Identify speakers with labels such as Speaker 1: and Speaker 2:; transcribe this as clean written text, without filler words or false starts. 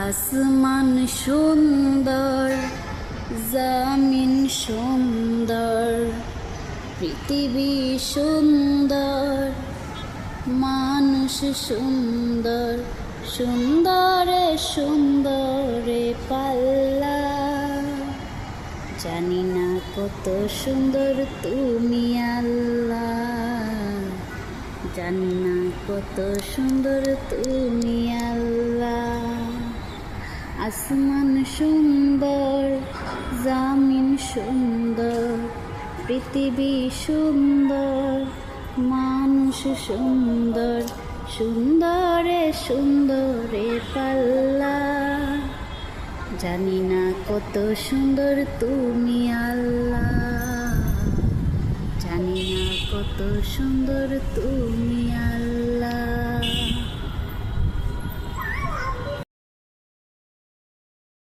Speaker 1: আসমান সুন্দর, জমিন সুন্দর, পৃথিবী সুন্দর, মানুষ সুন্দর, সুন্দরে সুন্দরে পাল্লা। জানি না কত সুন্দর তুমি আল্লাহ, জানি না কত সুন্দর তুমি আল্লাহ। আসমান সুন্দর, জমিন সুন্দর, পৃথিবী সুন্দর, মানুষ সুন্দর, সুন্দরে সুন্দরে পাল্লা। জানি না কত সুন্দর তুমি আল্লাহ, জানি না কত সুন্দর তুমি আল্লাহ।